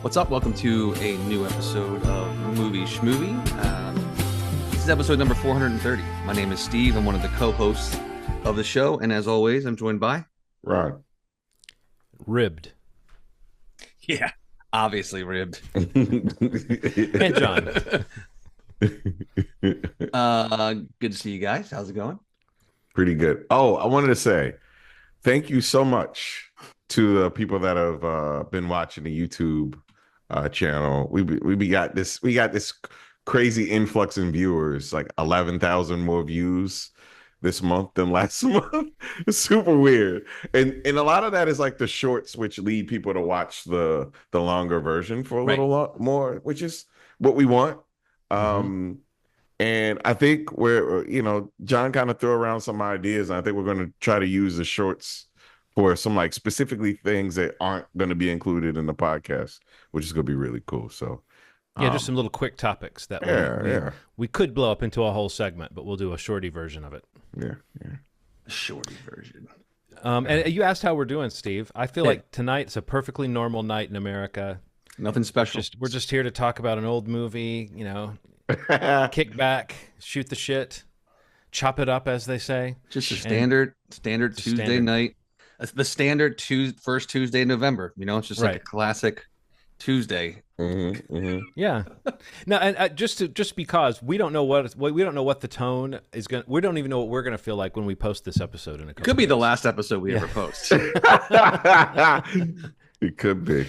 What's up? Welcome to a new episode of Movie Schmovie. This is episode number 430. My name is Steve. I'm one of the co-hosts of the show, and as always, I'm joined by Ron. Ribbed. Yeah, obviously ribbed. And John. Good to see you guys. How's it going? Pretty good. Oh, I wanted to say thank you so much to the people that have been watching the YouTube channel. We got this crazy influx in viewers, like 11,000 more views this month than last month. It's super weird, and a lot of that is like the shorts, which lead people to watch the longer version for a little more, which is what we want. And I think John kind of threw around some ideas, and I think we're going to try to use the shorts for some like specifically things that aren't going to be included in the podcast, which is going to be really cool. So yeah, just some little quick topics that we could blow up into a whole segment, but we'll do a shorty version of it. Yeah. A shorty version. And you asked how we're doing, Steve. I feel like tonight's a perfectly normal night in America. Nothing special. We're just here to talk about an old movie, kick back, shoot the shit, chop it up, as they say. Just a standard Tuesday night. The standard first Tuesday in November. It's just like a classic Tuesday. Yeah. Now, and just because we don't know what the tone is going. We don't even know what we're going to feel like when we post this episode in a couple. Could be the last episode we ever post. It could be.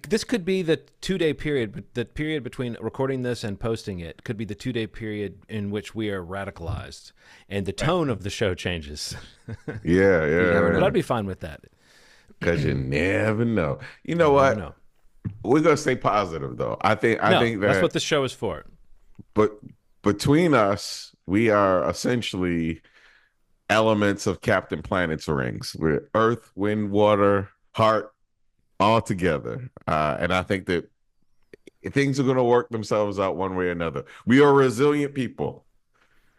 This could be the 2-day period, but the period between recording this and posting it could be the 2-day period in which we are radicalized, and the tone of the show changes. Yeah. But I'd be fine with that. Because you never know. You know what? No. We're gonna stay positive, though. I think that's what the show is for. But between us, we are essentially elements of Captain Planet's rings. We're Earth, Wind, Water, Heart, all together. And I think that things are going to work themselves out one way or another. We are resilient people.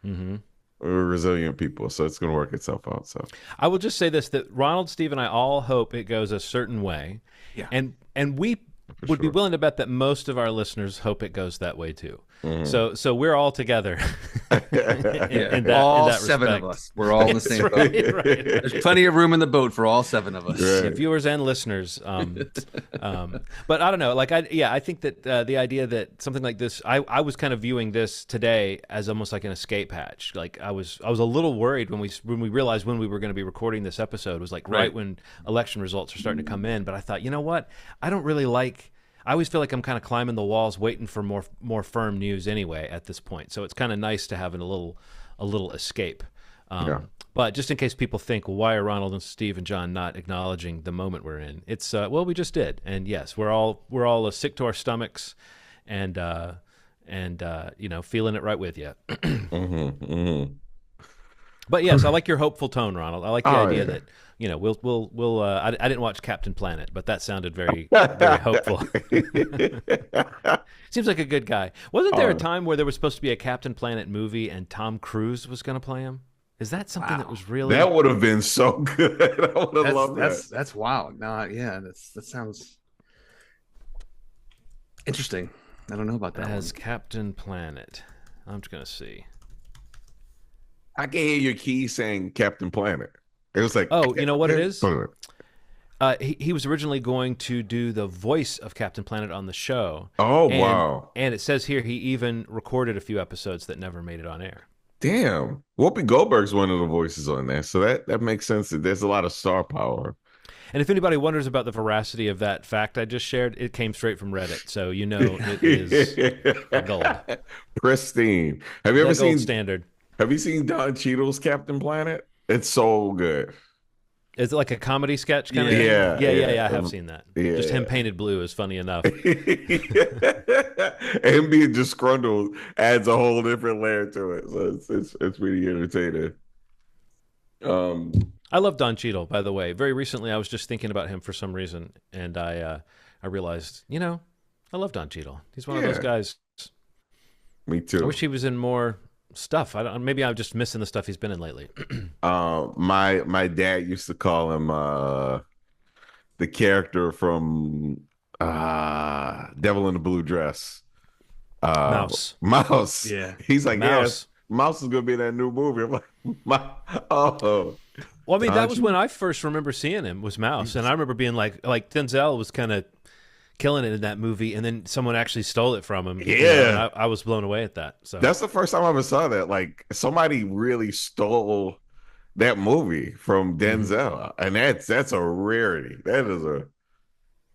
We're resilient people, so it's going to work itself out. So I will just say this: that Ronald, Steve, and I all hope it goes a certain way. Yeah. And we would be willing to bet that most of our listeners hope it goes that way too. So we're all together. All seven of us. We're all in the same boat. Right. There's plenty of room in the boat for all seven of us. Right. Yeah, viewers and listeners. But I don't know. I think that the idea that something like this, I was kind of viewing this today as almost like an escape hatch. Like I was a little worried when we realized when we were going to be recording this episode was like right when election results are starting to come in. But I thought, you know what? I don't really like. I always feel like I'm kind of climbing the walls, waiting for more firm news anyway at this point. So it's kind of nice to have a little escape. But just in case people think, well, why are Ronald and Steve and John not acknowledging the moment we're in? It's we just did, and yes, we're all sick to our stomachs, and feeling it right with you. But yes, I like your hopeful tone, Ronald. I like the idea that. We'll. I didn't watch Captain Planet, but that sounded very, very hopeful. Seems like a good guy. Wasn't there a time where there was supposed to be a Captain Planet movie and Tom Cruise was going to play him? Is that something that was really? That would have been so good. I would have loved that. That's wild. No, yeah, that sounds interesting. I don't know about that. As Captain Planet, I'm just going to see. I can hear your key saying Captain Planet. It was like, oh, you know what it is? He was originally going to do the voice of Captain Planet on the show. Oh, wow. And it says here he even recorded a few episodes that never made it on air. Damn. Whoopi Goldberg's one of the voices on there. So that makes sense. That there's a lot of star power. And if anybody wonders about the veracity of that fact I just shared, it came straight from Reddit. So it is gold. Pristine. Have you ever seen gold standard? Have you seen Don Cheadle's Captain Planet? It's so good. Is it like a comedy sketch kind of thing? Yeah. I have seen that. Yeah. Just him painted blue is funny enough. Him being disgruntled adds a whole different layer to it. So it's really entertaining. I love Don Cheadle, by the way. Very recently, I was just thinking about him for some reason, and I realized, I love Don Cheadle. He's one of those guys. Me too. I wish he was in more stuff. Maybe I'm just missing the stuff he's been in lately. My dad used to call him the character from Devil in the Blue Dress. Mouse. Mouse. Yeah. He's like, Mouse. yes, Mouse is gonna be in that new movie. I'm like, oh. Well, I mean, that was Don't when I first remember seeing him was Mouse, and I remember being like Denzel was kind of killing it in that movie, and then someone actually stole it from him. Yeah, and I was blown away at that. So that's the first time I ever saw that. Like somebody really stole that movie from Denzel, and that's a rarity. That is a.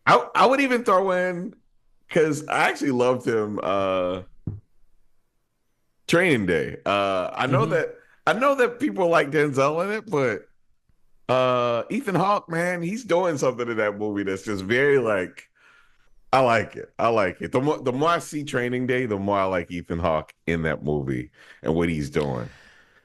I would even throw in because I actually loved him. Training Day. I know that people like Denzel in it, but Ethan Hawke, man, he's doing something in that movie that's just very like I like it. I like it. The more I see Training Day, the more I like Ethan Hawke in that movie and what he's doing.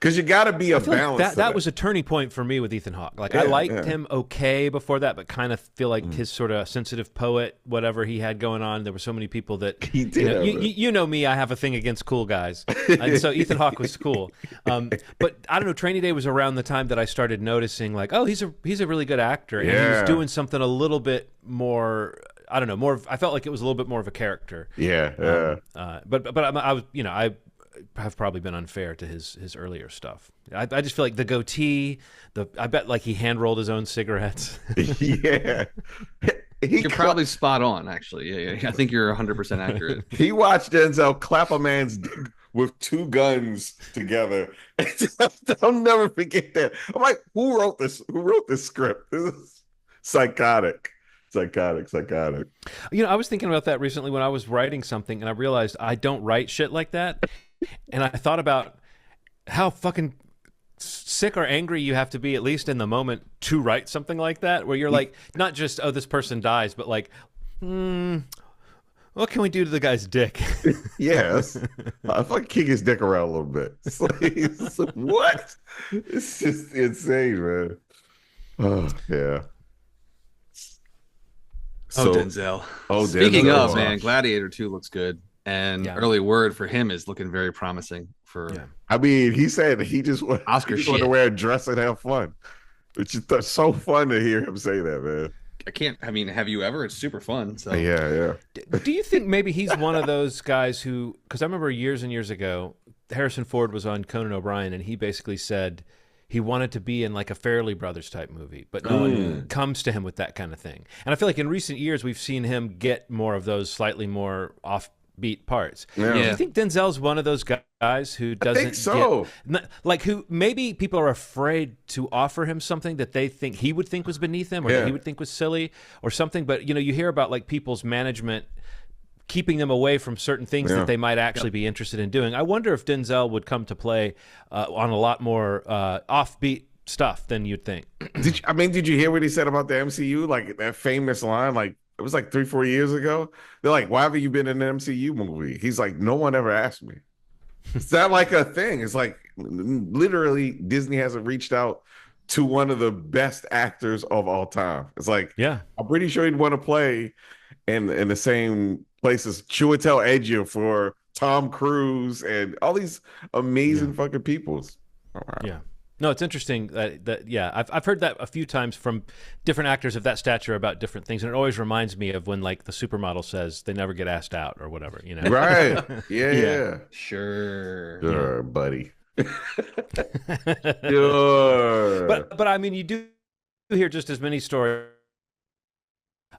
Because you got to be a I feel balance. like that was a turning point for me with Ethan Hawke. Like I liked him okay before that, but kind of feel like his sort of sensitive poet, whatever he had going on. There were so many people that He did. you know me. I have a thing against cool guys, and so Ethan Hawke was cool. But I don't know. Training Day was around the time that I started noticing, like, oh, he's a really good actor, and he was doing something a little bit more. I don't know. I felt like it was a little bit more of a character. Yeah. But I was, I have probably been unfair to his earlier stuff. I just feel like the goatee, I bet like he hand rolled his own cigarettes. Yeah. You're probably spot on, actually. Yeah. I think you're 100% accurate. He watched Denzel clap a man's dick with two guns together. I'll never forget that. I'm like, who wrote this? Who wrote this script? This is psychotic. Psychotic. I was thinking about that recently when I was writing something, and I realized I don't write shit like that. And I thought about how fucking sick or angry you have to be, at least in the moment, to write something like that, where you're like, not just, oh, this person dies, but like, what can we do to the guy's dick? Yes. I fucking kick his dick around a little bit. It's like, what? It's just insane, man. Oh, yeah. Denzel. Speaking of, man, Gladiator 2 looks good. And early word for him is looking very promising. I mean, he said he just want Oscar to wear a dress and have fun. It's just so fun to hear him say that, man. Have you ever? It's super fun. So yeah. Do you think maybe he's one of those guys who, because I remember years and years ago, Harrison Ford was on Conan O'Brien, and he basically said he wanted to be in like a Farrelly Brothers type movie, but no one comes to him with that kind of thing. And I feel like in recent years, we've seen him get more of those slightly more offbeat parts. Yeah. Do you think Denzel's one of those guys who doesn't I think so. like who maybe people are afraid to offer him something that they think he would think was beneath him or that he would think was silly or something, but you hear about like people's management keeping them away from certain things that they might actually be interested in doing. I wonder if Denzel would come to play on a lot more offbeat stuff than you'd think. Did you hear what he said about the MCU? Like that famous line, like it was like 3-4 years ago. They're like, why haven't you been in an MCU movie? He's like, no one ever asked me. Is that like a thing? It's like literally Disney hasn't reached out to one of the best actors of all time. It's like, I'm pretty sure he'd want to play in the same places Chiwetel Ejiofor for Tom Cruise and all these amazing fucking peoples. Oh, wow. Yeah. No, it's interesting that I've heard that a few times from different actors of that stature about different things, and it always reminds me of when like the supermodel says they never get asked out or whatever, Right. Yeah. Sure, buddy. Sure. But I mean, you do hear just as many stories.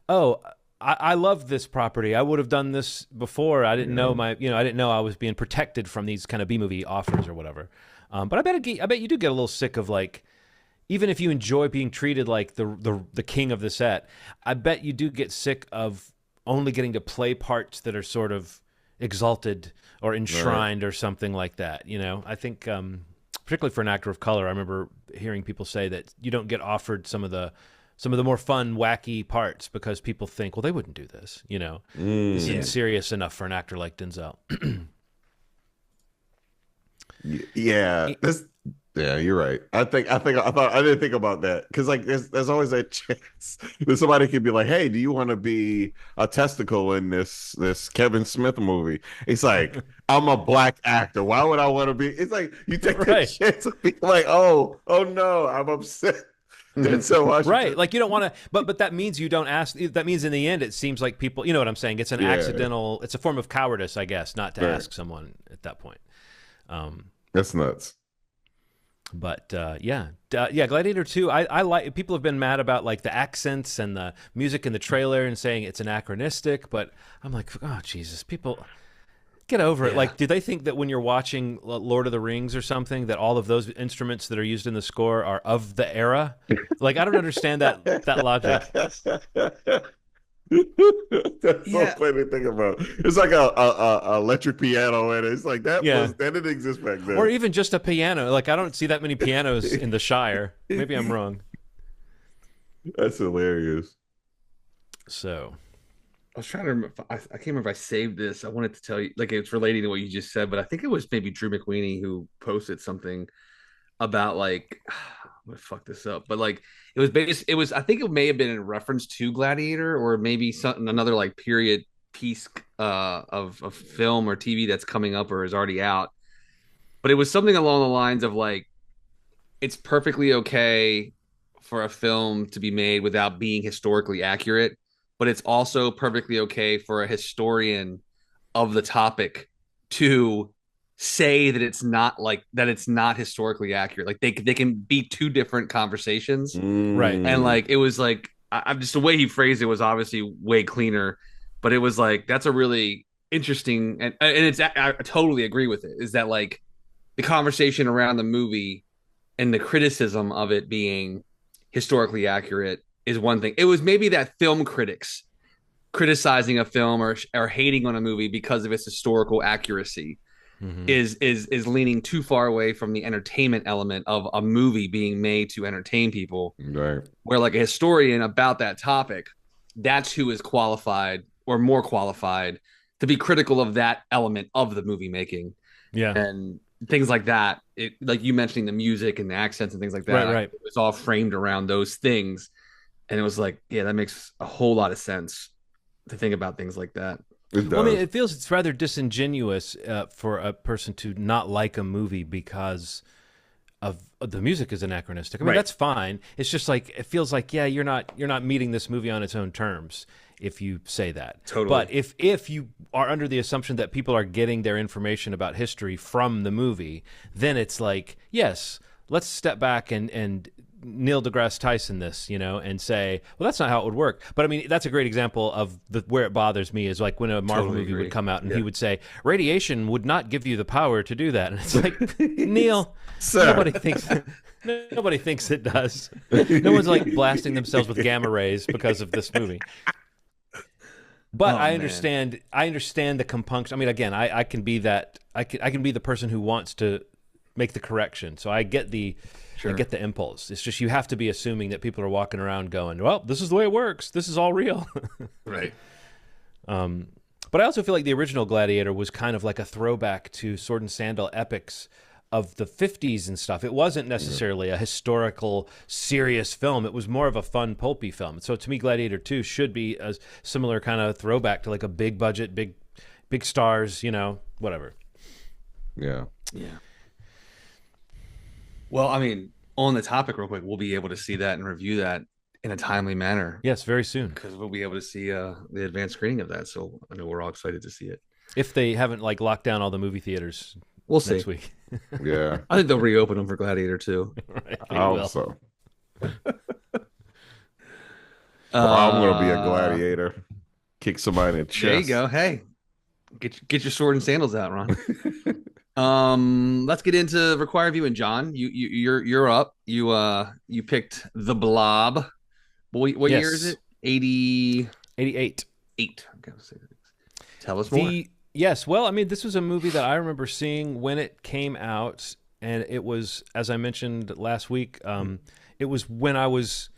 Oh, I love this property. I would have done this before. I didn't know I didn't know I was being protected from these kind of B-movie offers or whatever. But I bet you do get a little sick of like, even if you enjoy being treated like the king of the set, I bet you do get sick of only getting to play parts that are sort of exalted or enshrined or something like that. I think particularly for an actor of color, I remember hearing people say that you don't get offered some of the more fun, wacky parts because people think, well, they wouldn't do this. This isn't serious enough for an actor like Denzel. Yeah, you're right. I didn't think about that because like there's always that chance that somebody could be like, hey, do you want to be a testicle in this Kevin Smith movie? It's like, I'm a black actor. Why would I want to be? It's like you take the chance of being like, oh no, I'm upset. Denzel Washington. Right. Like you don't want to, but that means you don't ask. That means in the end, it seems like people, you know what I'm saying? It's an accidental, it's a form of cowardice, I guess, not to ask someone at that point. That's nuts. But Gladiator 2, I like, people have been mad about like the accents and the music in the trailer and saying it's anachronistic, but I'm like, oh, Jesus, people get over it. Like, do they think that when you're watching Lord of the Rings or something, that all of those instruments that are used in the score are of the era? Like, I don't understand that logic. That's so funny to think about. It's like a electric piano, and it's like that didn't exist back then. Or even just a piano. Like, I don't see that many pianos in the Shire. Maybe I'm wrong. That's hilarious. So I was trying to remember. I can't remember if I saved this. I wanted to tell you, like, it's relating to what you just said, but I think it was maybe Drew McWeeny who posted something about like, I'm gonna fuck this up, but like it was based. It was, I think it may have been in reference to Gladiator, or maybe something, another like period piece of film or TV that's coming up or is already out. But it was something along the lines of like, it's perfectly okay for a film to be made without being historically accurate, but it's also perfectly okay for a historian of the topic to say that it's not historically accurate. Like they can be two different conversations, right? And like it was like I'm just, the way he phrased it was obviously way cleaner, but it was like, that's a really interesting, and it's, I totally agree with it. Is that like the conversation around the movie and the criticism of it being historically accurate is one thing. It was maybe that film critics criticizing a film or hating on a movie because of its historical accuracy is leaning too far away from the entertainment element of a movie being made to entertain people. Right. Where like a historian about that topic, that's who is qualified or more qualified to be critical of that element of the movie making. Yeah. And things like that. It, like you mentioning the music and the accents and things like that. Right. It was all framed around those things. And it was like, yeah, that makes a whole lot of sense to think about things like that. Well, I mean, it feels it's rather disingenuous for a person to not like a movie because of the music is anachronistic. I mean, that's fine. It's just like, it feels like, yeah, you're not meeting this movie on its own terms if you say that. Totally. But if you are under the assumption that people are getting their information about history from the movie, then it's like, yes, let's step back and Neil deGrasse Tyson this, and say, well, that's not how it would work. But I mean, that's a great example of where it bothers me is like when a Marvel movie would come out and he would say, radiation would not give you the power to do that. And it's like, Neil, nobody thinks it does. No one's like blasting themselves with gamma rays because of this movie. But I understand the compunction. I mean, again, I can be that, I can be the person who wants to make the correction. So I get the impulse. It's just you have to be assuming that people are walking around going, well, this is the way it works. This is all real. Right. But I also feel like the original Gladiator was kind of like a throwback to sword and sandal epics of the 50s and stuff. It wasn't necessarily a historical, serious film. It was more of a fun, pulpy film. So to me, Gladiator 2 should be a similar kind of throwback to like a big budget, big stars, whatever. Yeah. Yeah. Well, I mean, on the topic real quick, we'll be able to see that and review that in a timely manner. Yes, very soon. Because we'll be able to see the advanced screening of that. So I know we're all excited to see it. If they haven't like locked down all the movie theaters we'll next see. week. Yeah. I think they'll reopen them for Gladiator too. Right, I hope so. I'm going to be a gladiator. Kick somebody in the chest. There you go. Hey, get your sword and sandals out, Ron. Let's get into required viewing. John, you're up. You picked The Blob. What year is it? 88. Okay, tell us more. Yes, well, I mean, this was a movie that I remember seeing when it came out, and it was, as I mentioned last week, it was when I was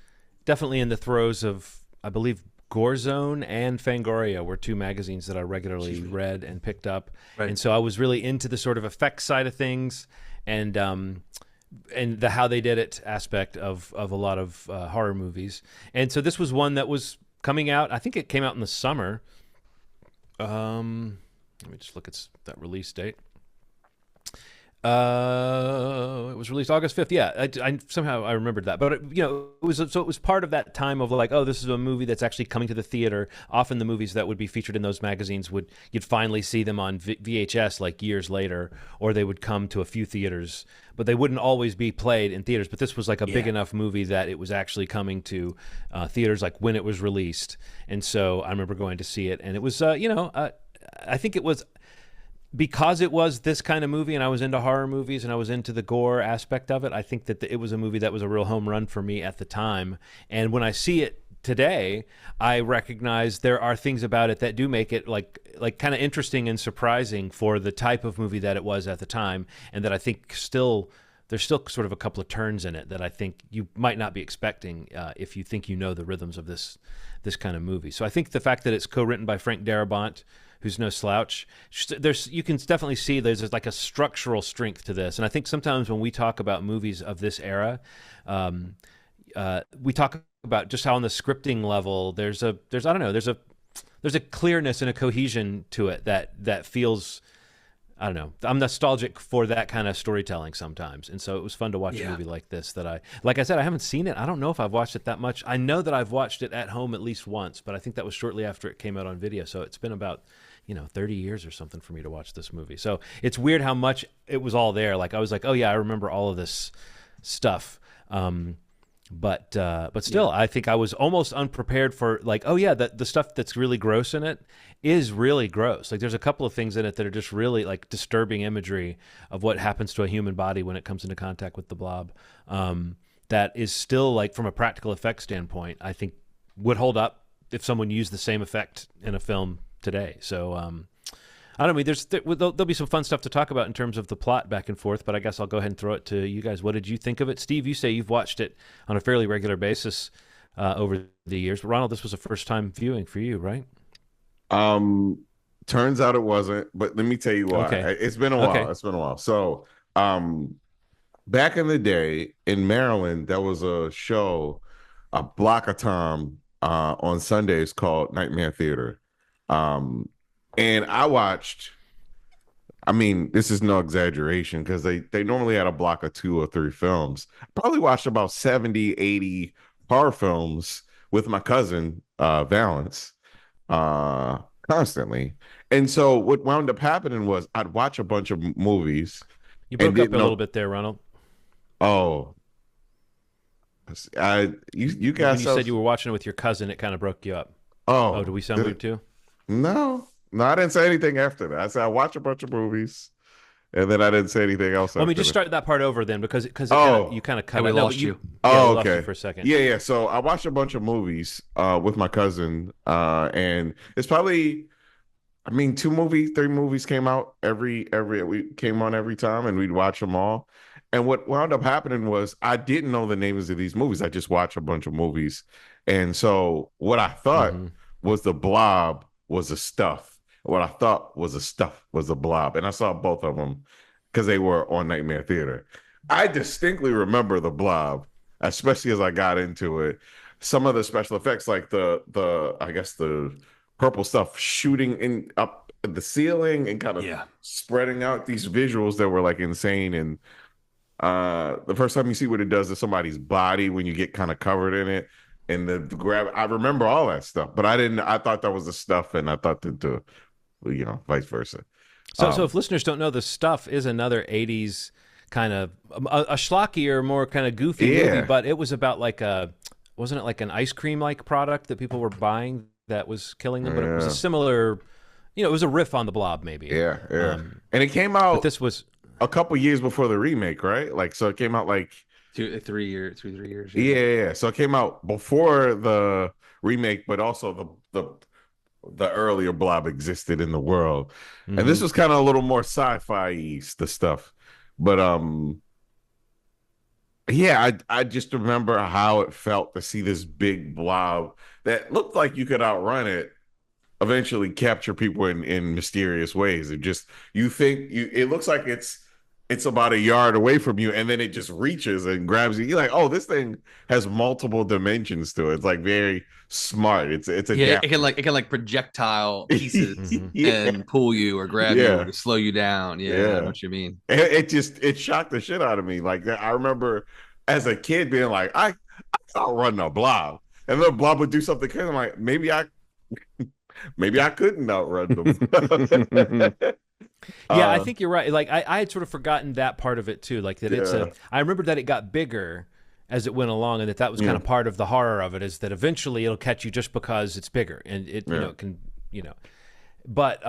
definitely in the throes of, I believe, Gore Zone and Fangoria were two magazines that I regularly read and picked up. Right. And so I was really into the sort of effects side of things and the how they did it aspect of a lot of horror movies. And so this was one that was coming out. I think it came out in the summer. Let me just look at that release date. It was released August 5th. Yeah, I somehow I remembered that, but it was part of that time of like, oh, this is a movie that's actually coming to the theater. Often the movies that would be featured in those magazines you'd finally see them on VHS like years later, or they would come to a few theaters, but they wouldn't always be played in theaters. But this was like a big enough movie that it was actually coming to theaters like when it was released, and so I remember going to see it, and it was I think it was because it was this kind of movie and I was into horror movies and I was into the gore aspect of it. I think that it was a movie that was a real home run for me at the time. And when I see it today, I recognize there are things about it that do make it like kind of interesting and surprising for the type of movie that it was at the time, and that I think there's still sort of a couple of turns in it that I think you might not be expecting if you think you know the rhythms of this kind of movie. So I think the fact that it's co-written by Frank Darabont, who's no slouch, you can definitely see there's like a structural strength to this. And I think sometimes when we talk about movies of this era, we talk about just how on the scripting level there's a clearness and a cohesion to it that feels, I don't know. I'm nostalgic for that kind of storytelling sometimes. And so it was fun to watch a movie like this like I said, I haven't seen it. I don't know if I've watched it that much. I know that I've watched it at home at least once, but I think that was shortly after it came out on video. So it's been about, 30 years or something for me to watch this movie. So it's weird how much it was all there. Like I was like, oh yeah, I remember all of this stuff. But still, I think I was almost unprepared for like, oh yeah, the stuff that's really gross in it is really gross. Like there's a couple of things in it that are just really like disturbing imagery of what happens to a human body when it comes into contact with the blob. That is still like from a practical effects standpoint, I think would hold up if someone used the same effect in a film today. So I don't mean there'll be some fun stuff to talk about in terms of the plot back and forth, but I guess I'll go ahead and throw it to you guys. What did you think of it? Steve, you say you've watched it on a fairly regular basis over the years. But Ronald, this was a first time viewing for you, right? Turns out it wasn't, but let me tell you why. Okay. It's been a while. Okay. It's been a while. So, back in the day in Maryland, there was a show, a block of time on Sundays called Nightmare Theater. And I watched, I mean, this is no exaggeration because they normally had a block of 2 or 3 films. I probably watched about 70, 80 horror films with my cousin, Valance, constantly. And so what wound up happening was I'd watch a bunch of movies You and broke up didn't a know, little bit there, Ronald. oh, you When guys you said you were watching it with your cousin, it kind of broke you up. Oh, do we sound weird too? No, no, I didn't say anything after that. I said I watch a bunch of movies, and then I didn't say anything else Let me after just that. start that part over then because Oh, you kind of cut we out. No, lost but you. yeah, we oh, lost you okay. for a second. Yeah, yeah. So I watched a bunch of movies with my cousin, and it's probably, I mean, 2 movies, 3 movies came out every we came on every time, and we'd watch them all. And what wound up happening was I didn't know the names of these movies. I just watched a bunch of movies, and so what I thought Mm-hmm. was the Blob was a stuff. What I thought was a stuff was a Blob, and I saw both of them because they were on Nightmare Theater. I distinctly remember the Blob, especially as I got into it. Some of the special effects, like the I guess the purple stuff shooting in up at the ceiling and kind of Yeah. spreading out these visuals that were like insane. And the first time you see what it does to somebody's body when you get kind of covered in it, and the grab, I remember all that stuff, but I didn't. I thought that was the stuff, and I thought that the vice versa. So if listeners don't know, The Stuff is another '80s kind of a schlockier, more kind of goofy movie, Yeah. but it was about wasn't it like an ice cream like product that people were buying that was killing them? But it was a Yeah. similar, it was a riff on the Blob, maybe. Yeah, yeah. Um, And it came but out this was a couple years before the remake, right? Like, so it came out like 2, 3 years, 2, 3 years. yeah, yeah, yeah. So it came out before the remake, but also the earlier Blob existed in the world. And this mhm. was kind of a little more sci-fi the stuff. But yeah, I just remember how it felt to see this big blob that looked like you could outrun it, eventually capture people in mysterious ways. It just, it looks like it's about a yard away from you, and then it just reaches and grabs you. You're like, oh, this thing has multiple dimensions to it. It's like very smart. It's Yeah, adaptive. it can like projectile pieces Yeah, and pull you or grab you yeah, or slow you down. Yeah, I know yeah. what you mean. It shocked the shit out of me. Like I remember as a kid being like, I outrun a blob, and the blob would do something crazy. I'm like, maybe I couldn't outrun them. Yeah, I think you're right. Like I had sort of forgotten that part of it too. Like that it's Yeah. a. I remember that it got bigger as it went along, and that was kind Yeah. of part of the horror of it is that eventually it'll catch you just because it's bigger, and it Yeah. it can But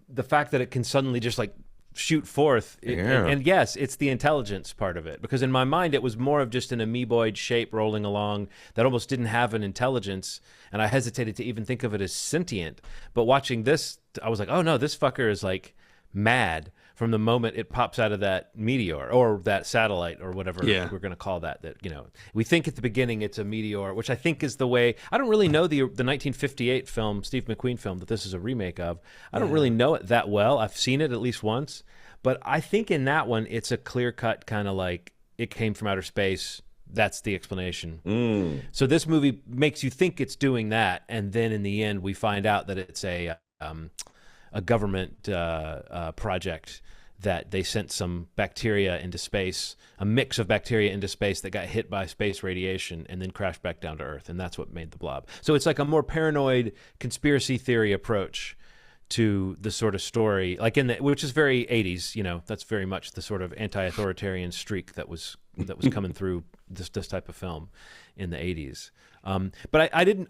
the fact that it can suddenly just like shoot forth, Yeah. and yes, it's the intelligence part of it. Because in my mind, it was more of just an amoeboid shape rolling along that almost didn't have an intelligence, and I hesitated to even think of it as sentient. But watching this, I was like, oh no, this fucker is like mad from the moment it pops out of that meteor or that satellite or whatever Yeah. we're going to call that we think at the beginning it's a meteor, which I think is the way. I don't really know the 1958 film, Steve McQueen film that this is a remake of. I don't really know it that well. I've seen it at least once, but I think in that one it's a clear-cut kind of like it came from outer space. That's the explanation. So this movie makes you think it's doing that, and then in the end we find out that it's a government project that they sent some bacteria into space, a mix of bacteria into space that got hit by space radiation and then crashed back down to Earth, and that's what made the Blob. So it's like a more paranoid conspiracy theory approach to the sort of story, like which is very 80s. That's very much the sort of anti-authoritarian streak that was coming through this type of film in the 80s. But I didn't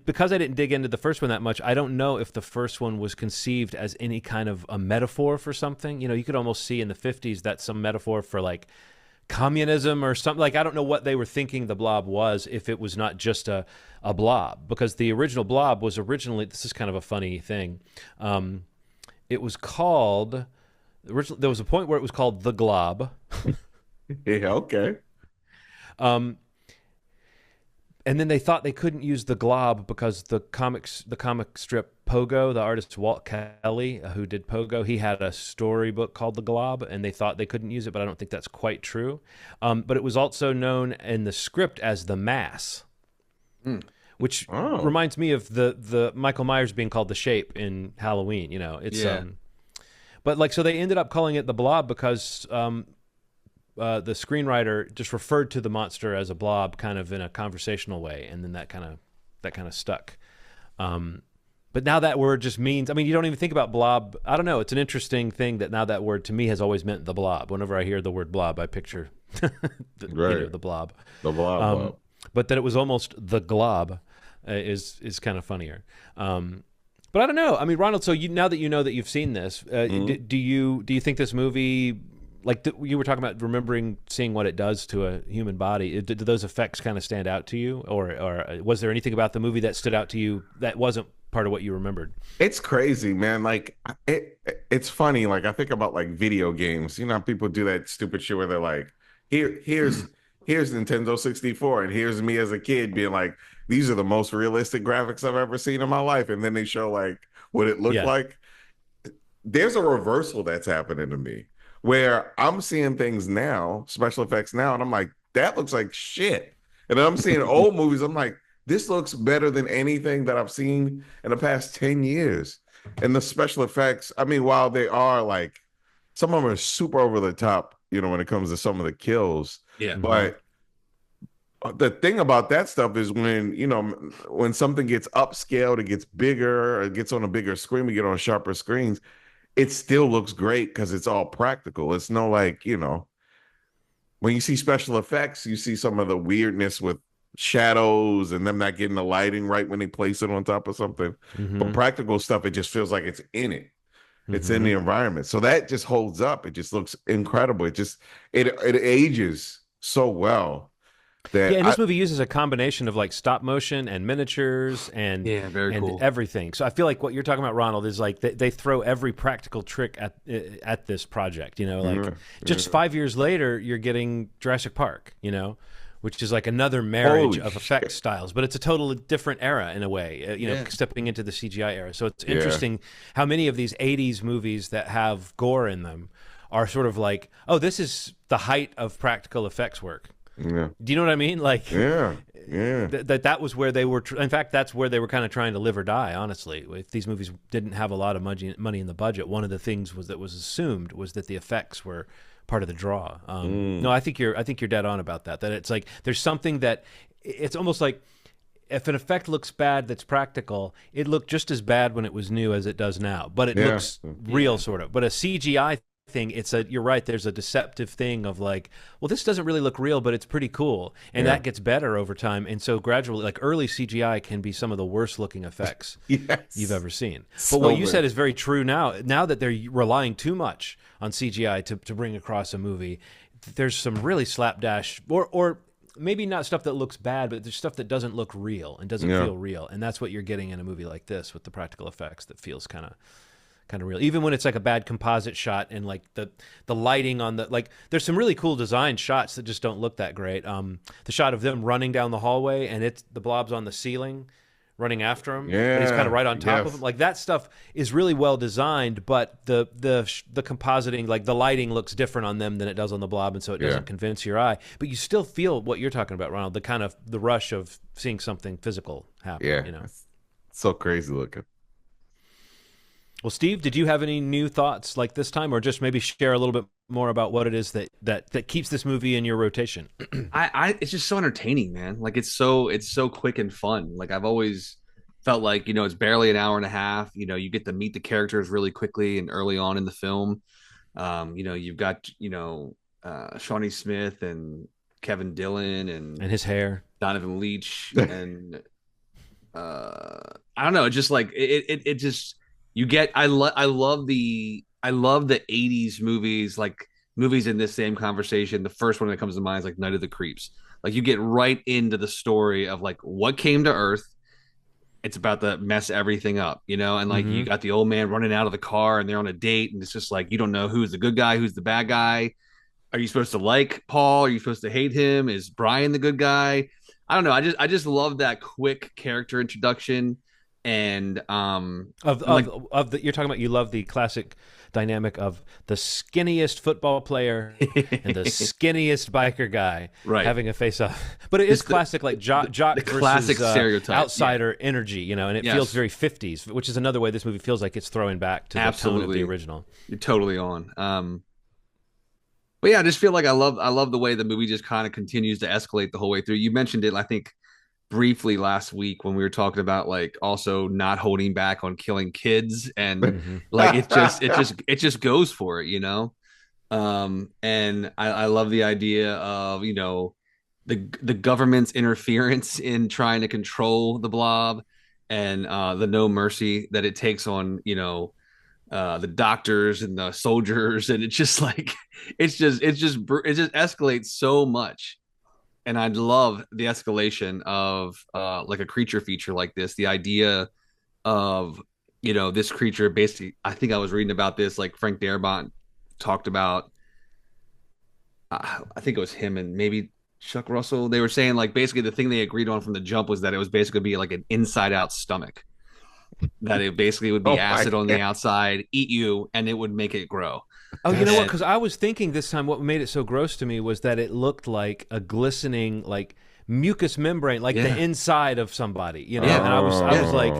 because I didn't dig into the first one that much. I don't know if the first one was conceived as any kind of a metaphor for something. You could almost see in the 50s that some metaphor for like communism or something. Like I don't know what they were thinking the Blob was, if it was not just a blob, because the original Blob was originally, this is kind of a funny thing. It was called originally, there was a point where it was called the Glob. Yeah, okay. And then they thought they couldn't use the Glob because the comic strip Pogo, the artist Walt Kelly, who did Pogo, he had a storybook called The Glob, and they thought they couldn't use it, but I don't think that's quite true. But it was also known in the script as the Mass, which reminds me of the Michael Myers being called the Shape in Halloween. It's but like, so they ended up calling it the Blob because the screenwriter just referred to the monster as a blob kind of in a conversational way, and then that kind of stuck. But now that word just means, I mean, you don't even think about blob. I don't know. It's an interesting thing that now that word to me has always meant the blob. Whenever I hear the word blob, I picture the blob. The blob. But that it was almost the glob is kind of funnier. But I don't know. I mean, Ronald, so now that you know that you've seen this, do you think this movie, like you were talking about remembering seeing what it does to a human body, do those effects kind of stand out to you? Or was there anything about the movie that stood out to you that wasn't part of what you remembered? It's crazy, man. Like it's funny. Like I think about like video games. You know how people do that stupid shit where they're like, here's Nintendo 64, and here's me as a kid being like, these are the most realistic graphics I've ever seen in my life. And then they show like what it looked like. There's a reversal that's happening to me where I'm seeing things now, special effects now, and I'm like, that looks like shit. And then I'm seeing old movies, I'm like, this looks better than anything that I've seen in the past 10 years. And the special effects, I mean, while they are like, some of them are super over the top, when it comes to some of the kills. Yeah. But the thing about that stuff is when something gets upscaled, it gets bigger, or it gets on a bigger screen, we get on sharper screens, it still looks great because it's all practical. It's no like, when you see special effects, you see some of the weirdness with shadows and them not getting the lighting right when they place it on top of something. But practical stuff, it just feels like it's in it. It's in the environment. So that just holds up. It just looks incredible. It ages so well. And this movie uses a combination of like stop motion and miniatures and very cool. everything. So I feel like what you're talking about, Ronald, is like they throw every practical trick at this project. Just 5 years later, you're getting Jurassic Park. Which is like another marriage of effect styles, but it's a totally different era in a way. Stepping into the CGI era. So it's interesting how many of these '80s movies that have gore in them are sort of like, oh, this is the height of practical effects work. Yeah. Do you know what I mean? Like, Yeah. Yeah. that was where they were. In fact, that's where they were kind of trying to live or die. Honestly, if these movies didn't have a lot of money in the budget, one of the things was assumed was that the effects were part of the draw. No, I think you're dead on about that. That it's like there's something that it's almost like if an effect looks bad that's practical, it looked just as bad when it was new as it does now, but it looks real, sort of. But a CGI thing, you're right, there's a deceptive thing of like, well, this doesn't really look real, but it's pretty cool, and that gets better over time. And so gradually, like, early CGI can be some of the worst looking effects you've ever seen. But what you said is very true. Now that they're relying too much on CGI to bring across a movie, there's some really slapdash or maybe not stuff that looks bad, but there's stuff that doesn't look real and doesn't feel real, and that's what you're getting in a movie like this with the practical effects that feels kind of real, even when it's like a bad composite shot and like the lighting on the, like, there's some really cool design shots that just don't look that great. The shot of them running down the hallway and it's the blob's on the ceiling running after him, and he's kind of right on top of him, like that stuff is really well designed, but the compositing, like the lighting looks different on them than it does on the blob, and so it doesn't convince your eye, but you still feel what you're talking about, Ronald, the kind of the rush of seeing something physical happen. You know, it's so crazy looking. Well, Steve, did you have any new thoughts like this time, or just maybe share a little bit more about what it is that keeps this movie in your rotation? It's just so entertaining, man. Like it's so quick and fun. Like I've always felt like, you know, it's barely an hour and a half. You know, you get to meet the characters really quickly and early on in the film. You know, you've got, you know, Shawnee Smith and Kevin Dillon and his hair, Donovan Leitch, and I don't know, just like it just. You get, I love the 80s movies, like movies in this same conversation. The first one that comes to mind is like Night of the Creeps. Like you get right into the story of like what came to Earth. It's about to mess everything up, you know? And like you got the old man running out of the car and they're on a date, and it's just like you don't know who's the good guy, who's the bad guy. Are you supposed to like Paul? Are you supposed to hate him? Is Brian the good guy? I don't know. I just love that quick character introduction. And you're talking about, you love the classic dynamic of the skinniest football player and the skinniest biker guy having a face-off, but it is classic, like jock the versus classic stereotype, outsider energy, you know, and it feels very 50s, which is another way this movie feels like it's throwing back to the tone of the original. You're totally on. But yeah, I just feel like I love the way the movie just kind of continues to escalate the whole way through. You mentioned it, I think, briefly last week when we were talking about like also not holding back on killing kids, and like it just goes for it, you know. And I love the idea of, you know, the government's interference in trying to control the blob, and the no mercy that it takes on, you know, the doctors and the soldiers, and it's just like it just escalates so much. And I'd love the escalation of like a creature feature like this. The idea of, you know, this creature basically, I think I was reading about this, like Frank Darabont talked about, I think it was him and maybe Chuck Russell. They were saying like basically the thing they agreed on from the jump was that it was basically be like an inside out stomach, that it basically would be acid on the outside, eat you, and it would make it grow. Oh, you know what? Because I was thinking this time, what made it so gross to me was that it looked like a glistening, like mucous membrane, like the inside of somebody, you know. And I was like,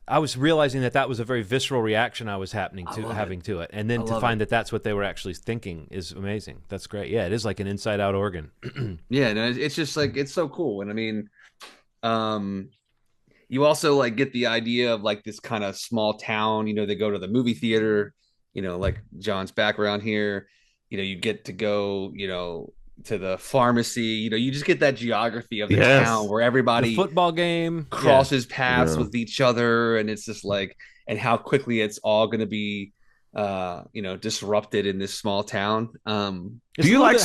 I was realizing that was a very visceral reaction I was having to it, and then to find that that's what they were actually thinking is amazing. That's great. Yeah, it is like an inside out organ. Yeah, no, it's just like it's so cool, and I mean, you also like get the idea of like this kind of small town. You know, they go to the movie theater. You know, like John's background here, you know, you get to go, you know, to the pharmacy, you know, you just get that geography of the town where everybody the football game crosses paths with each other. And it's just like, and how quickly it's all going to be, you know, disrupted in this small town. Do you like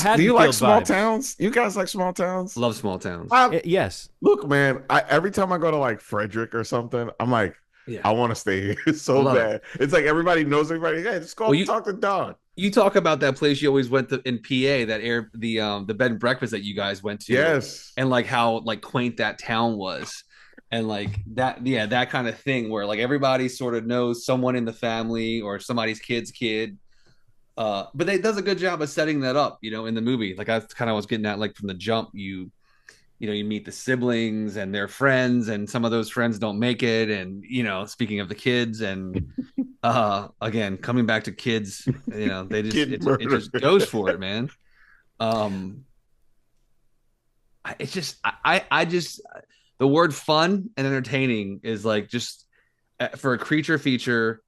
small towns? You guys like small towns? Love small towns. Yes. Look, man, every time I go to like Frederick or something, I'm like, I want to stay here so bad. It's like everybody knows everybody. Hey, just go talk to Don. You talk about that place you always went to in PA, that the bed and breakfast that you guys went to. Yes. And like how like quaint that town was. And like that kind of thing where like everybody sort of knows someone in the family or somebody's kid's kid. But they does a good job of setting that up, in the movie. Like I kind of was getting at, like from the jump, you meet the siblings and their friends, and some of those friends don't make it. And speaking of the kids, and again coming back to kids, they just Kid it murder. just goes for it, man. Um, it's just I just the word fun and entertaining is like just for a creature feature.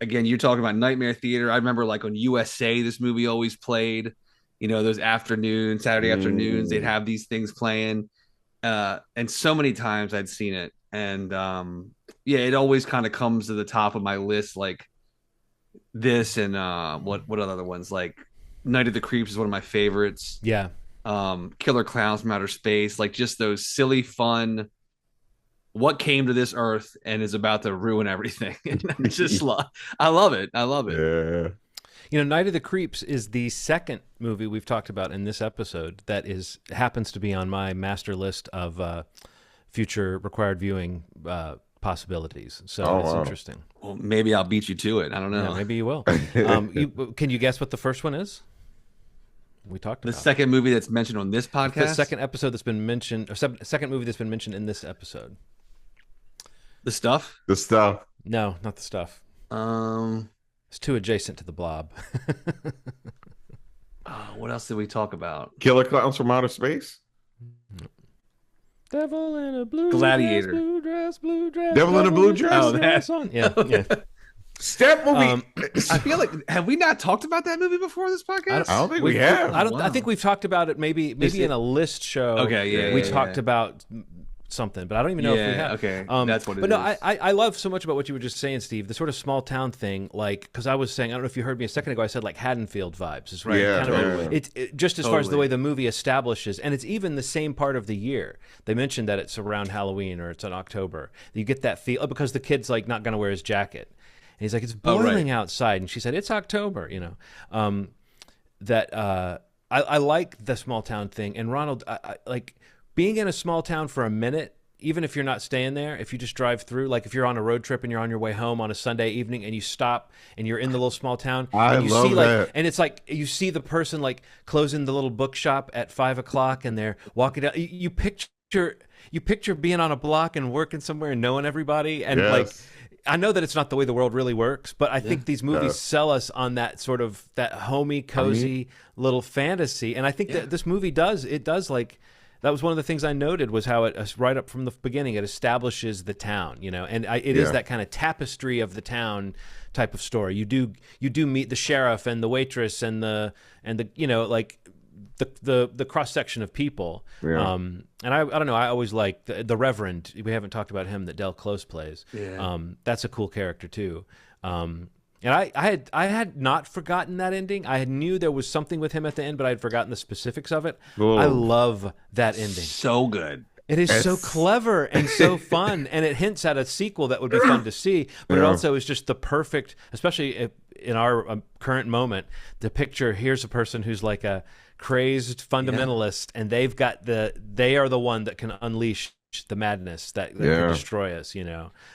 Again, you're talking about Nightmare Theater. I remember like on USA, this movie always played. Those afternoons, Saturday afternoons, they'd Mm. have these things playing, and so many times I'd seen it, and yeah, it always kind of comes to the top of my list, like this and what other ones like Night of the Creeps is one of my favorites. Yeah. Killer Clowns from Outer Space, like just those silly, fun. What came to this earth and is about to ruin everything? And I just I love it. I love it. Yeah. Night of the Creeps is the second movie we've talked about in this episode that happens to be on my master list of future required viewing possibilities. So it's interesting. Well, maybe I'll beat you to it. I don't know. Yeah, maybe you will. Can you guess what the first one is? We talked about the second movie that's mentioned on this podcast. The second episode that's been mentioned, or second movie that's been mentioned in this episode. The Stuff. The Stuff. No, not The Stuff. It's too adjacent to the Blob. What else did we talk about? Killer Clowns from Outer Space. Devil in a blue Gladiator. dress, blue dress. Devil in a blue dress. Oh, that. Yeah. Step movie. I feel like, have we not talked about that movie before on this podcast? I don't think we have. I think we've talked about it maybe in a list show. Okay, yeah. We talked about something, but I don't even know if we have. Okay, that's what it is. But no, I love so much about what you were just saying, Steve. The sort of small town thing, like, because I was saying, I don't know if you heard me a second ago, I said like Haddonfield vibes. Is right. Yeah, kind of totally. It just as far as the way the movie establishes, and it's even the same part of the year. They mentioned that it's around Halloween or it's in October. You get that feel because the kid's like not going to wear his jacket. And he's like, it's boiling outside. And she said, it's October, I like the small town thing. And Ronald, I like being in a small town for a minute, even if you're not staying there, if you just drive through, like if you're on a road trip and you're on your way home on a Sunday evening and you stop and you're in the little small town. And you love see that. and it's like you see the person like closing the little bookshop at 5:00 and they're walking down. You picture being on a block and working somewhere and knowing everybody. And like, I know that it's not the way the world really works, but I think these movies sell us on that sort of that homey, cozy little fantasy. And I think that this movie does like, that was one of the things I noted was how it right up from the beginning, it establishes the town, and it is that kind of tapestry of the town type of story. You do meet the sheriff and the waitress and the like the cross section of people. Yeah. And I don't know, I always like the Reverend. We haven't talked about him that Del Close plays. Yeah. That's a cool character too. And I had not forgotten that ending. I knew there was something with him at the end, but I had forgotten the specifics of it. Cool. I love that ending. So good. It is so clever and so fun, and it hints at a sequel that would be fun to see. But it also is just the perfect, especially in our current moment, the picture. Here's a person who's like a crazed fundamentalist, and they are the one that can unleash the madness that can destroy us.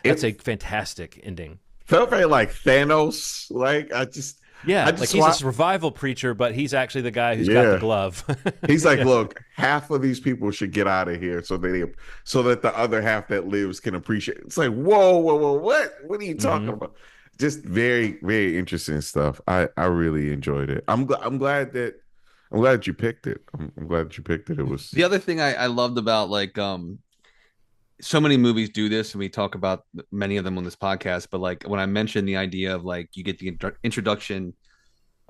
That's a fantastic ending. Felt very like Thanos. Like I just like he's a revival preacher, but he's actually the guy who's got the glove. He's like, look, half of these people should get out of here so that the other half that lives can appreciate. It's like, whoa, what are you talking about? Just very, very interesting stuff. I really enjoyed it. I'm glad that you picked it. I'm glad that you picked it. It was the other thing I loved about like so many movies do this, and we talk about many of them on this podcast. But like when I mentioned the idea of like you get the introduction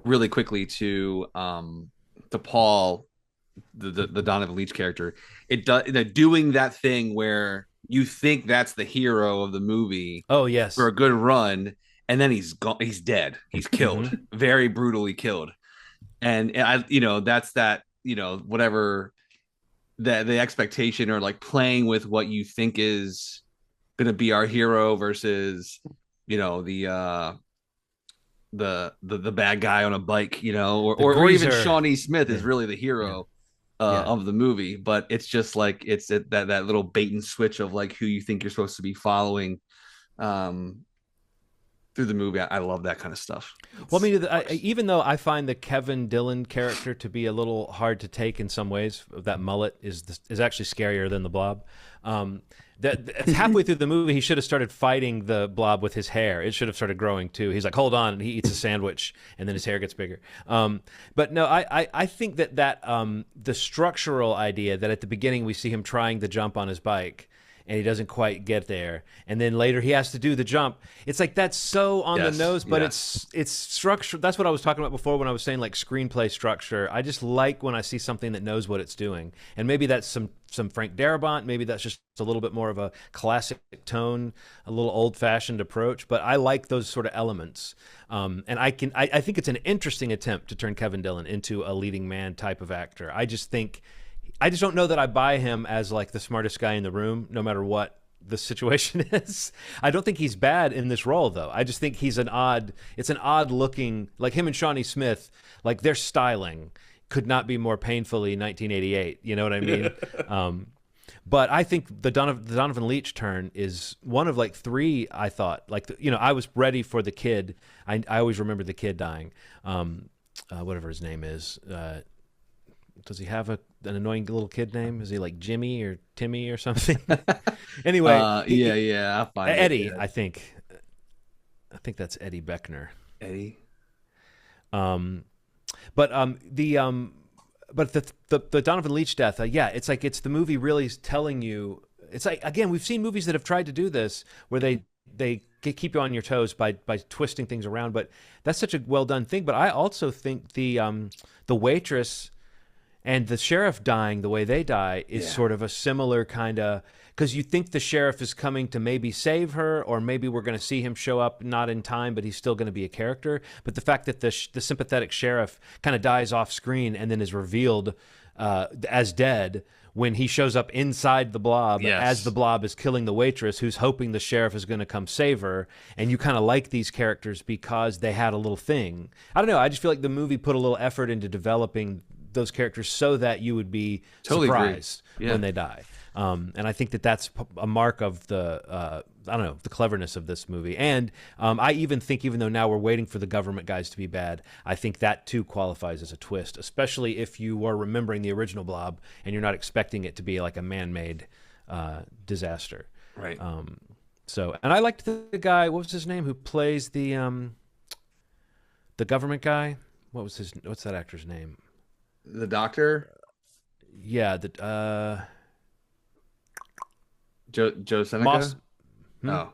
really quickly to Paul, the Donovan Leitch character, doing that thing where you think that's the hero of the movie. Oh yes, for a good run, and then he's gone. He's dead. He's killed, very brutally killed. And that's that. Whatever. The expectation or like playing with what you think is going to be our hero versus the bad guy on a bike, or even Shawnee Smith is really the hero of the movie. But it's just like it's that little bait and switch of like who you think you're supposed to be following. through the movie. I love that kind of stuff. Well, I It's mean, even though I find the Kevin Dillon character to be a little hard to take in some ways, that mullet is actually scarier than the Blob. That halfway through the movie, he should have started fighting the Blob with his hair. It should have started growing too. He's like, "Hold on," and he eats a sandwich, and then his hair gets bigger. But no, I think that the structural idea that at the beginning we see him trying to jump on his bike, and he doesn't quite get there, and then later he has to do the jump. It's like that's so on the nose, but it's structure. That's what I was talking about before when I was saying like screenplay structure. I just like when I see something that knows what it's doing, and maybe that's some Frank Darabont, maybe that's just a little bit more of a classic tone, a little old-fashioned approach. But I like those sort of elements, and I think it's an interesting attempt to turn Kevin Dillon into a leading man type of actor. I just don't know that I buy him as like the smartest guy in the room, no matter what the situation is. I don't think he's bad in this role, though. I just think it's an odd looking, like him and Shawnee Smith, like their styling could not be more painfully 1988. You know what I mean? But I think the Donovan Leitch turn is one of like three. I thought I was ready for the kid. I always remember the kid dying, whatever his name is. Does he have an annoying little kid name? Is he like Jimmy or Timmy or something? Anyway, I'll find Eddie. it, yeah. I think that's Eddie Beckner. Eddie. But the Donovan Leitch death, it's like it's the movie really telling you. It's like, again, we've seen movies that have tried to do this where they keep you on your toes by twisting things around, but that's such a well done thing. But I also think the waitress and the sheriff dying the way they die is sort of a similar kind of, because you think the sheriff is coming to maybe save her, or maybe we're going to see him show up not in time, but he's still going to be a character. But the fact that the sympathetic sheriff kind of dies off screen and then is revealed as dead when he shows up inside the Blob, as the Blob is killing the waitress, who's hoping the sheriff is going to come save her. And you kind of like these characters because they had a little thing. I don't know. I just feel like the movie put a little effort into developing those characters so that you would be surprised when they die. And I think that that's a mark of the cleverness of this movie. And I even think, even though now we're waiting for the government guys to be bad, I think that too qualifies as a twist, especially if you are remembering the original Blob and you're not expecting it to be like a man-made disaster. Right. And I liked the guy, what was his name, who plays the government guy? What's that actor's name? The doctor? Yeah, Joe Seneca? Oh,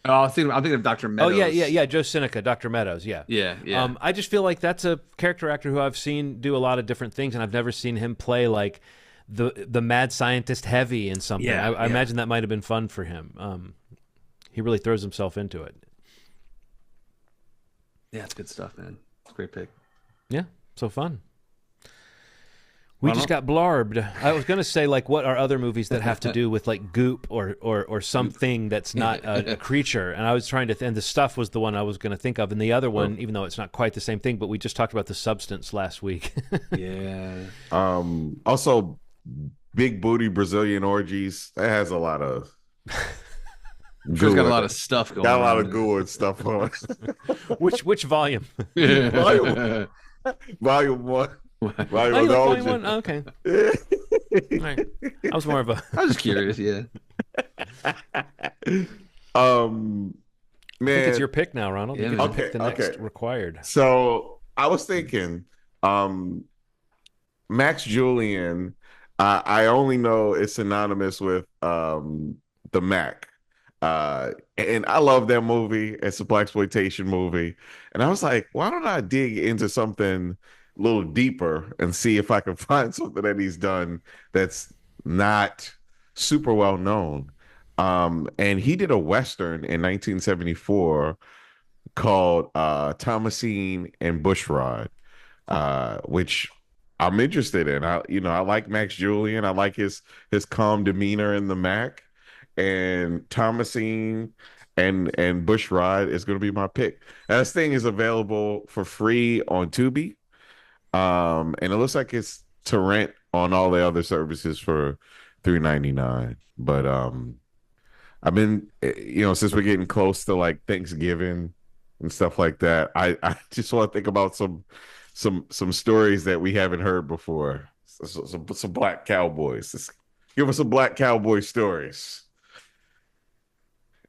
I'm thinking of Dr. Meadows. Oh, yeah, Joe Seneca, Dr. Meadows, yeah. Yeah. I just feel like that's a character actor who I've seen do a lot of different things, and I've never seen him play like the mad scientist heavy in something. I imagine that might have been fun for him. He really throws himself into it. Yeah, it's good stuff, man. It's a great pick. Yeah, so fun. We just got blarbed. I was going to say, like, what are other movies that have to do with like goop or something that's not a creature? And I was trying to, and the stuff was the one I was going to think of, and the other one, even though it's not quite the same thing, but we just talked about The Substance last week. Yeah. Also, big booty Brazilian orgies. That has a lot of. It's got a lot of stuff going on. Got a lot of goo and stuff on. Which volume? Volume 1. Volume 1? Oh, okay. Right. I was more of a. I was just curious, yeah. Man, I think it's your pick now, Ronald. Yeah, you can pick the next required. So I was thinking, Max Julian. I only know it's synonymous with the Mac. And I love that movie. It's a Blaxploitation movie. And I was like, why don't I dig into something a little deeper and see if I can find something that he's done that's not super well known. And he did a Western in 1974 called Thomasine and Bushrod, which I'm interested in. I like Max Julian. I like his calm demeanor in the Mac. And Thomasine and Bushrod is going to be my pick. And this thing is available for free on Tubi. And it looks like it's to rent on all the other services for $3.99. But I've been, since we're getting close to like Thanksgiving and stuff like that, I just want to think about some stories that we haven't heard before. Some black cowboys. Give us some black cowboy stories.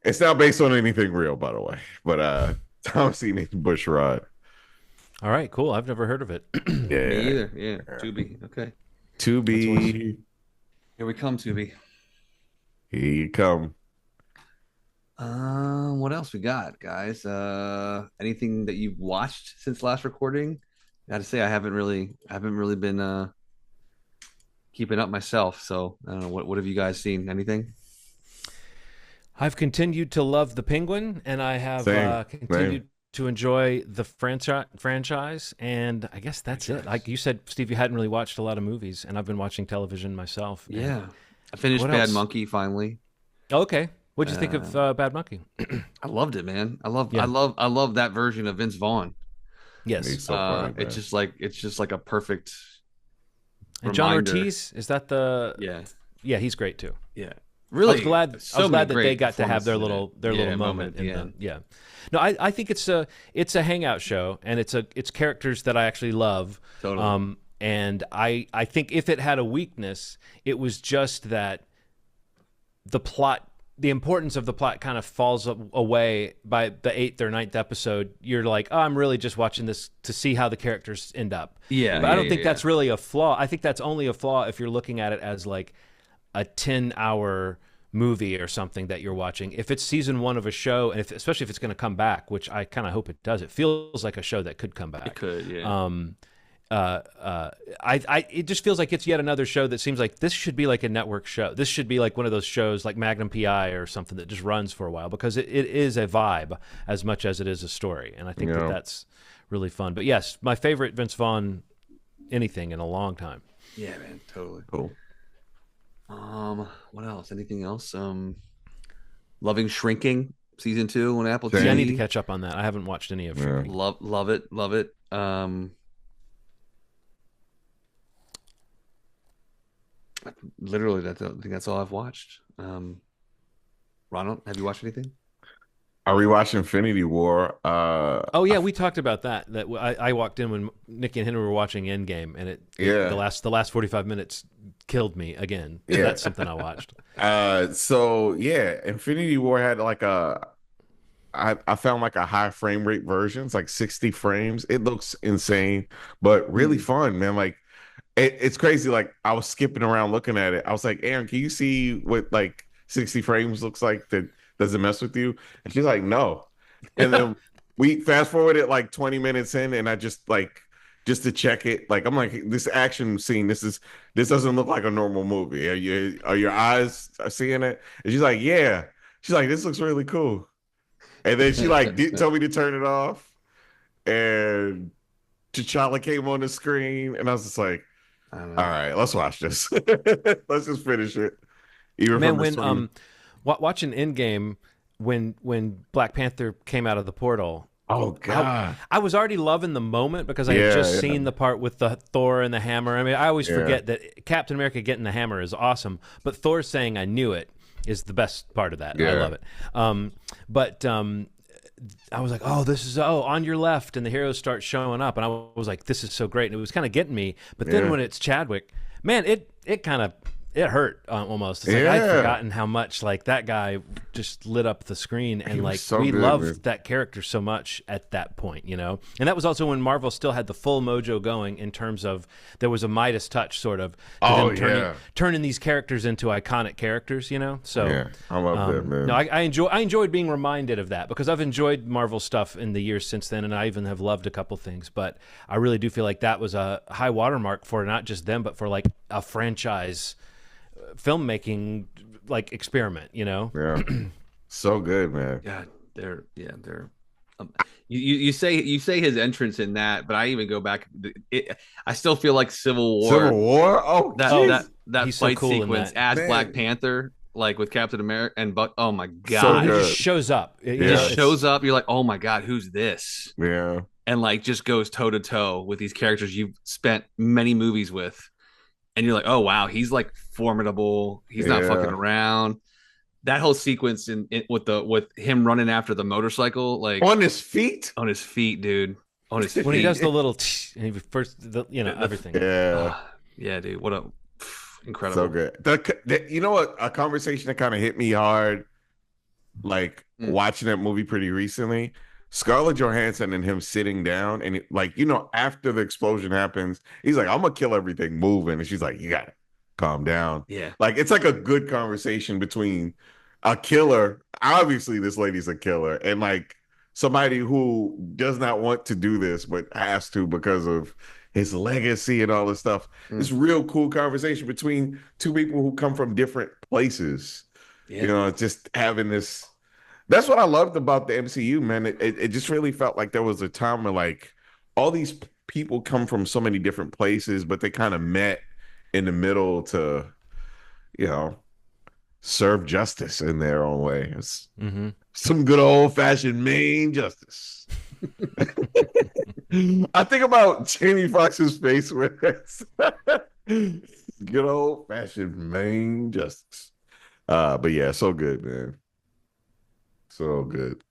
It's not based on anything real, by the way. But Thomasine Bushrod. All right, cool. I've never heard of it. Me Yeah. either. Yeah. Tubi. Okay. To be, Here we come, Tubi. here you come. What else we got, guys? Anything that you've watched since last recording? Gotta say, I haven't really been keeping up myself. So I don't know. What have you guys seen? Anything? I've continued to love the Penguin, and I have Same. continued to enjoy the franchise, and I guess that's it. Like you said, Steve, you hadn't really watched a lot of movies, and I've been watching television myself. Yeah, I finished What Bad else? Monkey finally. Okay, what'd you think of Bad Monkey? I loved it, man. Yeah. I love that version of Vince Vaughn. Yes, He's so funny, man. It's just like a perfect and John reminder. Ortiz, is that the? Yeah, Yeah, he's great too. yeah. I Really, was glad so many that they great got to have their performances in little it. moment in yeah. the yeah. No, I think it's a hangout show, and it's characters that I actually love. Totally. And I think if it had a weakness, it was just that the importance of the plot kind of falls away by the 8th or ninth episode. You're like, oh, I'm really just watching this to see how the characters end up. Yeah, But I don't yeah, think yeah. that's really a flaw. I think that's only a flaw if you're looking at it as like a 10-hour movie or something that you're watching. If it's season 1 of a show, and especially if it's going to come back, which I kind of hope it does, it feels like a show that could come back. It could, yeah. It just feels like it's yet another show that seems like this should be like a network show. This should be like one of those shows like Magnum PI or something that just runs for a while, because it is a vibe as much as it is a story. And I think Yeah. that's really fun. But yes, my favorite Vince Vaughn anything in a long time. Yeah, man, totally. Cool. What else? Anything else? Loving Shrinking season 2 on Apple Same. See, I need TV. to catch up on that. I haven't watched any of Yeah. Shrinking. Love it, love it. Literally, I think that's all I've watched. Ronald, have you watched anything? I rewatched Infinity War. Oh yeah, we talked about that. That I walked in when Nikki and Henry were watching Endgame, and Yeah. the last 45 minutes killed me again. Yeah. That's something I watched. So yeah, Infinity War had like I found like a high frame rate version. It's like 60 frames. It looks insane, but really fun, man. Like it's crazy. Like I was skipping around looking at it. I was like, Aaron, can you see what like 60 frames looks like? That doesn't mess with you? And she's like, no. And then we fast forwarded like 20 minutes in, and I just to check it. Like I'm like, this action scene, this doesn't look like a normal movie. Are your eyes seeing it? And she's like, yeah. She's like, this looks really cool. And then she like told me to turn it off, and T'Challa came on the screen, and I was just like, I don't all know. right, let's watch this. Let's just finish it. Even Man, from the when screen. watching Endgame, when Black Panther came out of the portal, Oh God. I was already loving the moment because I had Yeah, just yeah. seen the part with the Thor and the hammer. I mean, I always Yeah. forget that Captain America getting the hammer is awesome, but Thor saying "I knew it" is the best part of that. I Yeah. love it. But I was like, oh, this is on your left, and the heroes start showing up, and I was like, this is so great, and it was kind of getting me. But then Yeah. when it's Chadwick, man, it kind of it hurt almost. It's like I'd Yeah. forgotten how much like that guy just lit up the screen, and was like so we good, loved man. that character so much at that point, you know. And that was also when Marvel still had the full mojo going in terms of there was a Midas touch sort of to Oh, them yeah. turning these characters into iconic characters, you know. So Yeah, I love that, man. no, I enjoyed being reminded of that because I've enjoyed Marvel stuff in the years since then, and I even have loved a couple things. But I really do feel like that was a high watermark for not just them, but for like a franchise filmmaking like experiment, you know. Yeah. So good, man. God, they're. You say his entrance in that, but I even go back. I still feel like Civil War. Civil War? Oh, that jeez. that He's so fight cool in sequence that. as Man. Black Panther, like with Captain America and Buck. Oh my So god, he good. just shows up. he Yeah. just shows up. You're like, oh my god, who's this? Yeah. And like just goes toe to toe with these characters you've spent many movies with, and you're like, oh wow, he's like formidable. He's not Yeah. fucking around. that whole sequence with him running after the motorcycle, like On his feet. on his feet, dude, on his When he does feet. the little and he first, everything. Yeah. Yeah, dude, what a So incredible. good. You know what? A conversation that kind of hit me hard, like Mm. watching that movie pretty recently. Scarlett Johansson and him sitting down, and like after the explosion happens, he's like, "I'm gonna kill everything moving," and she's like, "You gotta calm down." Yeah, Like it's like a good conversation between a killer. Obviously, this lady's a killer, and like somebody who does not want to do this but has to because of his legacy and all this stuff. mm. It's real cool conversation between two people who come from different places. Yeah, Just having this. That's what I loved about the MCU, man. It just really felt like there was a time where like all these people come from so many different places, but they kind of met in the middle to, you know, serve justice in their own way. It's Mm-hmm. some good old fashioned Maine justice. I think about Jamie Foxx's face with it's good old fashioned Maine justice. But yeah, so good, man. So good.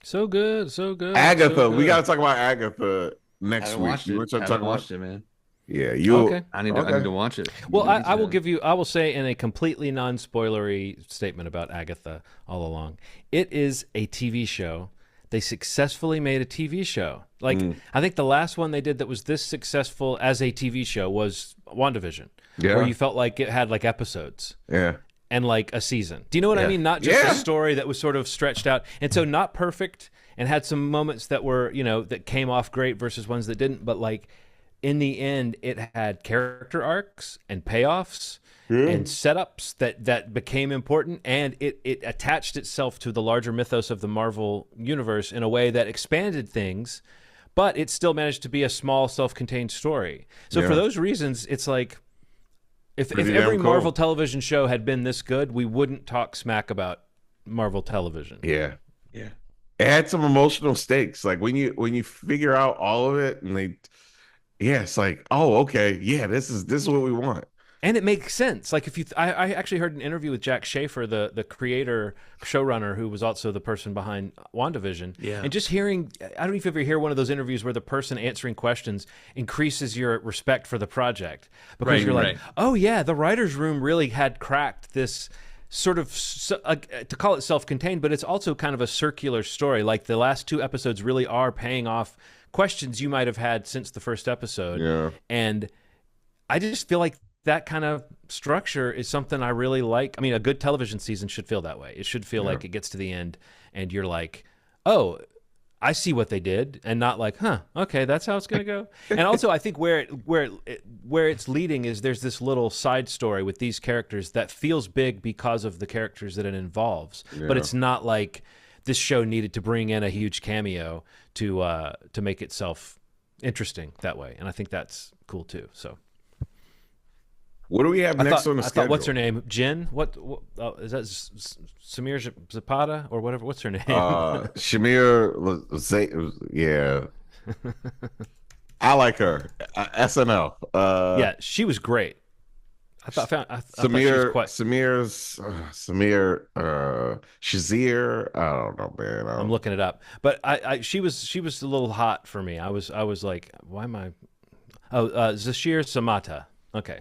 So good, so good, Agatha, so we good. got to talk about Agatha next haven't week. watched You it. want to talk Haven't about? watched it, man. Yeah, Okay. I need Okay. to watch it. Well, I will say in a completely non-spoilery statement about Agatha all along. It is a TV show. They successfully made a TV show. Like, I think the last one they did that was this successful as a TV show was WandaVision, Yeah. where you felt like it had like episodes Yeah. and like a season. Do you know what I Yeah. mean? Not just Yeah. a story that was sort of stretched out. And so not perfect and had some moments that were, that came off great versus ones that didn't. But like in the end, it had character arcs and payoffs and setups that became important. And it attached itself to the larger mythos of the Marvel universe in a way that expanded things, but it still managed to be a small self-contained story. So for Yeah. those reasons, it's like, if Pretty every damn cool. Marvel television show had been this good, we wouldn't talk smack about Marvel television. Yeah. Yeah. It had some emotional stakes. Like when you figure out all of it and it's like, oh, okay, yeah, this is what we want. And it makes sense. Like I actually heard an interview with Jack Schaefer, the creator, showrunner, who was also the person behind WandaVision. Yeah. And just hearing, I don't know if you ever hear one of those interviews where the person answering questions increases your respect for the project. Because Right, you're like, right. oh yeah, the writer's room really had cracked this sort of, to call it self-contained, but it's also kind of a circular story. Like the last two episodes really are paying off questions you might have had since the first episode. Yeah. And I just feel like that kind of structure is something I really like. I mean, a good television season should feel that way. It should feel like it gets to the end and you're like, oh, I see what they did, and not like, huh, okay, that's how it's going to go. And also, I think where it's leading is there's this little side story with these characters that feels big because of the characters that it involves, but it's not like this show needed to bring in a huge cameo to make itself interesting that way. And I think that's cool too. So. What do we have next on the I schedule? thought, what's her name? Jen? What is that? Samir Zapata or whatever? What's her name? Shamir, yeah. I like her. SNL. Yeah, she was great. I thought she was Samir, Shazir. I don't know, man. I'm looking it up, but she was a little hot for me. I was like, why am I? Oh, Zashir Samata. Okay,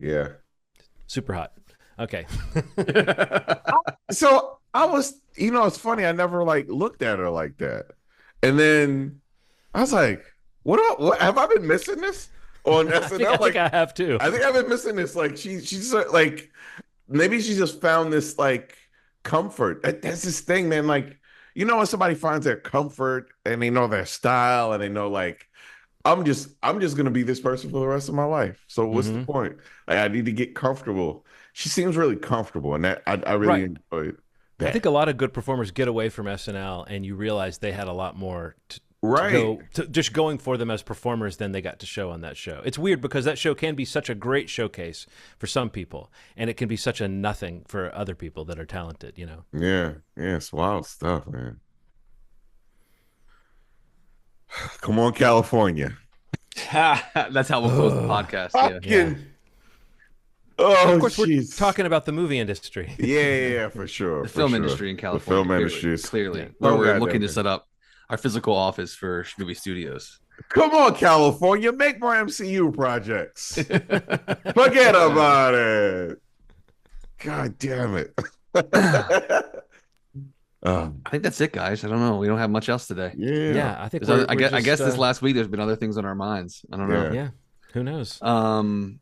Yeah. super hot. Okay. So I was, it's funny. I never like looked at her like that, and then I was like, what have I been missing this on SNL? I think I have too. I think I've been missing this. Like she's like, maybe she just found this like comfort. That's this thing, man. Like, when somebody finds their comfort and they know their style and they know like, I'm just gonna be this person for the rest of my life. So what's the point? Like, I need to get comfortable. She seems really comfortable, and that I really enjoyed that. I think a lot of good performers get away from SNL, and you realize they had a lot more to just going for them as performers than they got to show on that show. It's weird because that show can be such a great showcase for some people, and it can be such a nothing for other people that are talented. Yeah, it's wild stuff, man. Come on, California. That's how we'll close the podcast. Yeah. Fucking Oh, Of course, we're jeez. talking about the movie industry. Yeah, for sure, The for film sure. industry in The California, film clearly, industry is Yeah. where so we're looking goddamn to big. set up our physical office for movie studios. Come on, California, make more MCU projects. Forget about it. God damn it. I think that's it, guys. I don't know. We don't have much else today. Yeah, Yeah, I think I we're guess just this last week there's been other things on our minds. I don't know. yeah. yeah. Who knows? Um,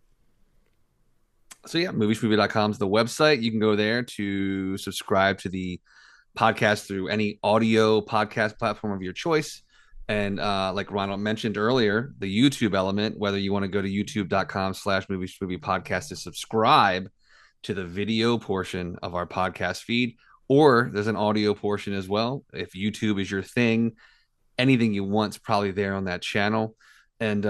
so yeah, moviesmovie.com is the website. You can go there to subscribe to the podcast through any audio podcast platform of your choice. And like Ronald mentioned earlier, the YouTube element, whether you want to go to youtube.com/moviesmovie podcast to subscribe to the video portion of our podcast feed, or there's an audio portion as well. If YouTube is your thing, anything you want's probably there on that channel. And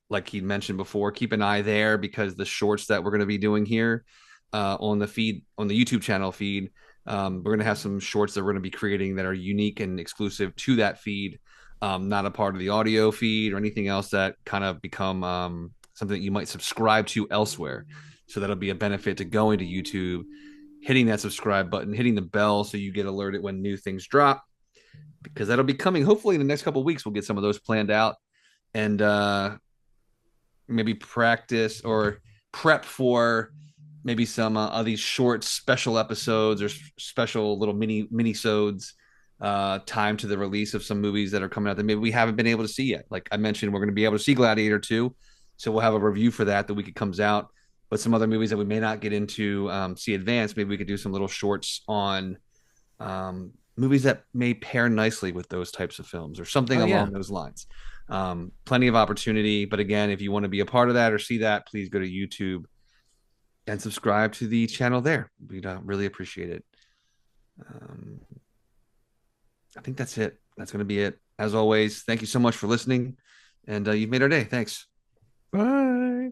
like he mentioned before, keep an eye there because the shorts that we're going to be doing here on the feed, on the YouTube channel feed, we're going to have some shorts that we're going to be creating that are unique and exclusive to that feed, not a part of the audio feed or anything else that kind of become something that you might subscribe to elsewhere. So that'll be a benefit to going to YouTube, hitting that subscribe button, hitting the bell so you get alerted when new things drop, because that'll be coming hopefully in the next couple of weeks. We'll get some of those planned out and maybe practice or prep for maybe some of these short special episodes or special little mini-sodes time to the release of some movies that are coming out that maybe we haven't been able to see yet. Like I mentioned, we're going to be able to see Gladiator 2, so we'll have a review for that the week it comes out. But some other movies that we may not get into see advance, maybe we could do some little shorts on movies that may pair nicely with those types of films or something along those lines. Plenty of opportunity. But again, if you want to be a part of that or see that, please go to YouTube and subscribe to the channel there. We'd really appreciate it. I think that's it. That's going to be it. As always, thank you so much for listening. And you've made our day. Thanks. Bye.